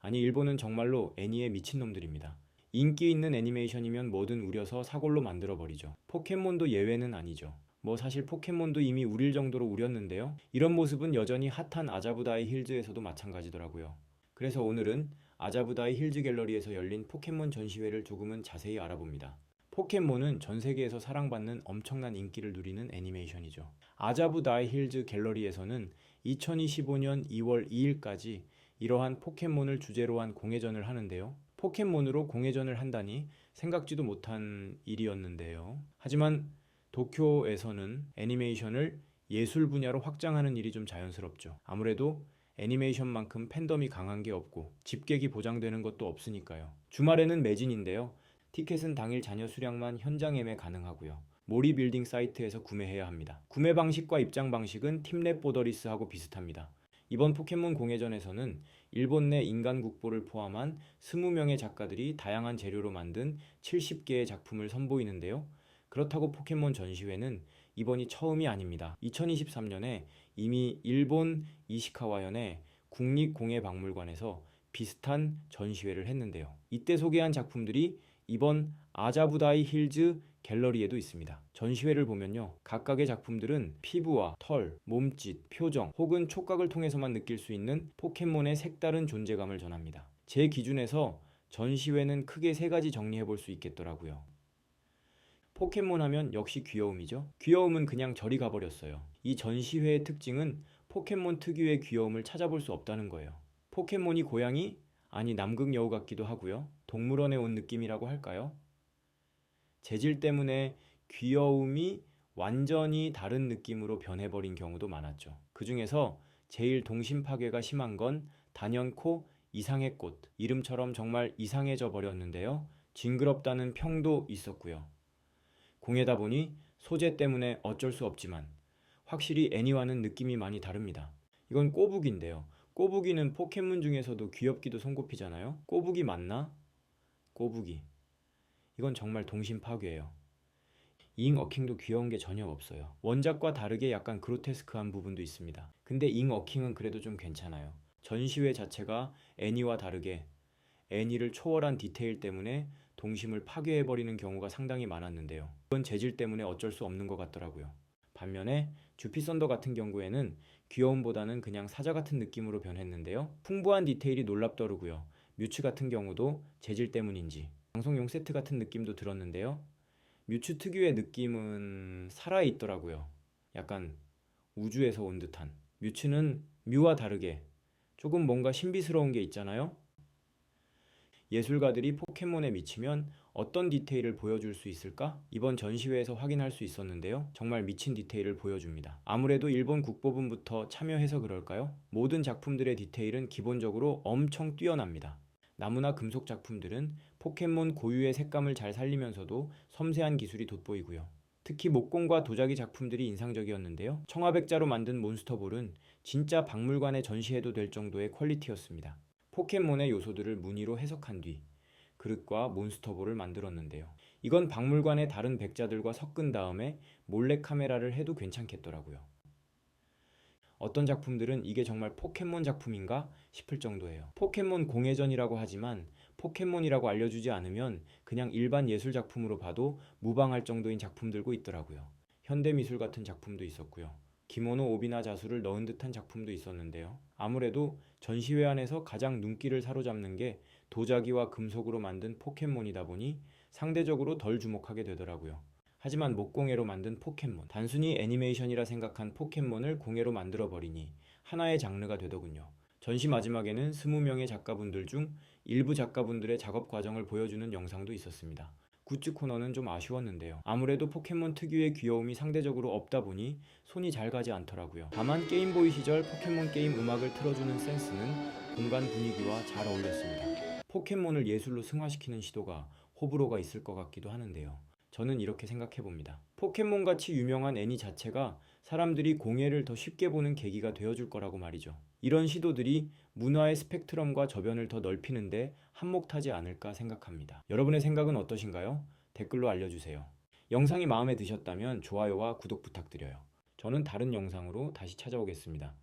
아니, 일본은 정말로 애니에 미친놈들입니다. 인기 있는 애니메이션이면 뭐든 우려서 사골로 만들어버리죠. 포켓몬도 예외는 아니죠. 뭐 사실 포켓몬도 이미 우릴 정도로 우렸는데요. 이런 모습은 여전히 핫한 아자부다이 힐즈에서도 마찬가지더라고요. 그래서 오늘은 아자부다이 힐즈 갤러리에서 열린 포켓몬 전시회를 조금은 자세히 알아봅니다. 포켓몬은 전 세계에서 사랑받는 엄청난 인기를 누리는 애니메이션이죠. 아자부다이 힐즈 갤러리에서는 2025년 2월 2일까지 이러한 포켓몬을 주제로 한 공예전을 하는데요. 포켓몬으로 공예전을 한다니 생각지도 못한 일이었는데요. 하지만 도쿄에서는 애니메이션을 예술 분야로 확장하는 일이 좀 자연스럽죠. 아무래도 애니메이션만큼 팬덤이 강한 게 없고 집객이 보장되는 것도 없으니까요. 주말에는 매진인데요. 티켓은 당일 잔여 수량만 현장 예매 가능하고요. 모리 빌딩 사이트에서 구매해야 합니다. 구매 방식과 입장 방식은 팀랩 보더리스하고 비슷합니다. 이번 포켓몬 공예전에서는 일본 내 인간 국보를 포함한 20명의 작가들이 다양한 재료로 만든 70개의 작품을 선보이는데요. 그렇다고 포켓몬 전시회는 이번이 처음이 아닙니다. 2023년에 이미 일본 이시카와현의 국립공예박물관에서 비슷한 전시회를 했는데요. 이때 소개한 작품들이 이번 아자부다이 힐즈 갤러리에도 있습니다. 전시회를 보면요, 각각의 작품들은 피부와 털, 몸짓, 표정 혹은 촉각을 통해서만 느낄 수 있는 포켓몬의 색다른 존재감을 전합니다. 제 기준에서 전시회는 크게 세 가지 정리해 볼 수 있겠더라고요. 포켓몬 하면 역시 귀여움이죠. 귀여움은 그냥 저리 가버렸어요. 이 전시회의 특징은 포켓몬 특유의 귀여움을 찾아볼 수 없다는 거예요. 포켓몬이 고양이? 아니, 남극 여우 같기도 하고요. 동물원에 온 느낌이라고 할까요? 재질 때문에 귀여움이 완전히 다른 느낌으로 변해버린 경우도 많았죠. 그 중에서 제일 동심 파괴가 심한 건 단연코 이상의 꽃. 이름처럼 정말 이상해져 버렸는데요. 징그럽다는 평도 있었고요. 공예다 보니 소재 때문에 어쩔 수 없지만 확실히 애니와는 느낌이 많이 다릅니다. 이건 꼬부기인데요. 꼬부기는 포켓몬 중에서도 귀엽기도 손꼽히잖아요. 꼬부기 맞나? 꼬부기. 이건 정말 동심 파괴예요. 잉 어킹도 귀여운 게 전혀 없어요. 원작과 다르게 약간 그로테스크한 부분도 있습니다. 근데 잉 어킹은 그래도 좀 괜찮아요. 전시회 자체가 애니와 다르게 애니를 초월한 디테일 때문에 동심을 파괴해버리는 경우가 상당히 많았는데요. 이건 재질 때문에 어쩔 수 없는 것 같더라고요. 반면에 주피선더 같은 경우에는 귀여움보다는 그냥 사자 같은 느낌으로 변했는데요. 풍부한 디테일이 놀랍더라고요. 뮤츠 같은 경우도 재질 때문인지 방송용 세트 같은 느낌도 들었는데요. 뮤츠 특유의 느낌은 살아있더라고요. 약간 우주에서 온 듯한. 뮤츠는 뮤와 다르게 조금 뭔가 신비스러운 게 있잖아요. 예술가들이 포켓몬에 미치면 어떤 디테일을 보여줄 수 있을까? 이번 전시회에서 확인할 수 있었는데요. 정말 미친 디테일을 보여줍니다. 아무래도 일본 국보분부터 참여해서 그럴까요? 모든 작품들의 디테일은 기본적으로 엄청 뛰어납니다. 나무나 금속 작품들은 포켓몬 고유의 색감을 잘 살리면서도 섬세한 기술이 돋보이고요. 특히 목공과 도자기 작품들이 인상적이었는데요. 청아백자로 만든 몬스터볼은 진짜 박물관에 전시해도 될 정도의 퀄리티였습니다. 포켓몬의 요소들을 무늬로 해석한 뒤 그릇과 몬스터볼을 만들었는데요. 이건 박물관의 다른 백자들과 섞은 다음에 몰래 카메라를 해도 괜찮겠더라고요. 어떤 작품들은 이게 정말 포켓몬 작품인가 싶을 정도예요. 포켓몬 공예전이라고 하지만 포켓몬이라고 알려주지 않으면 그냥 일반 예술 작품으로 봐도 무방할 정도인 작품들도 있더라고요. 현대미술 같은 작품도 있었고요. 기모노 오비나 자수를 넣은 듯한 작품도 있었는데요. 아무래도 전시회 안에서 가장 눈길을 사로잡는 게 도자기와 금속으로 만든 포켓몬이다 보니 상대적으로 덜 주목하게 되더라고요. 하지만 목공예로 만든 포켓몬, 단순히 애니메이션이라 생각한 포켓몬을 공예로 만들어버리니 하나의 장르가 되더군요. 전시 마지막에는 20명의 작가분들 중 일부 작가분들의 작업 과정을 보여주는 영상도 있었습니다. 굿즈 코너는 좀 아쉬웠는데요. 아무래도 포켓몬 특유의 귀여움이 상대적으로 없다 보니 손이 잘 가지 않더라고요. 다만 게임보이 시절 포켓몬 게임 음악을 틀어주는 센스는 공간 분위기와 잘 어울렸습니다. 포켓몬을 예술로 승화시키는 시도가 호불호가 있을 것 같기도 하는데요. 저는 이렇게 생각해 봅니다. 포켓몬같이 유명한 애니 자체가 사람들이 공예를 더 쉽게 보는 계기가 되어줄 거라고 말이죠. 이런 시도들이 문화의 스펙트럼과 저변을 더 넓히는데 한몫하지 않을까 생각합니다. 여러분의 생각은 어떠신가요? 댓글로 알려주세요. 영상이 마음에 드셨다면 좋아요와 구독 부탁드려요. 저는 다른 영상으로 다시 찾아오겠습니다.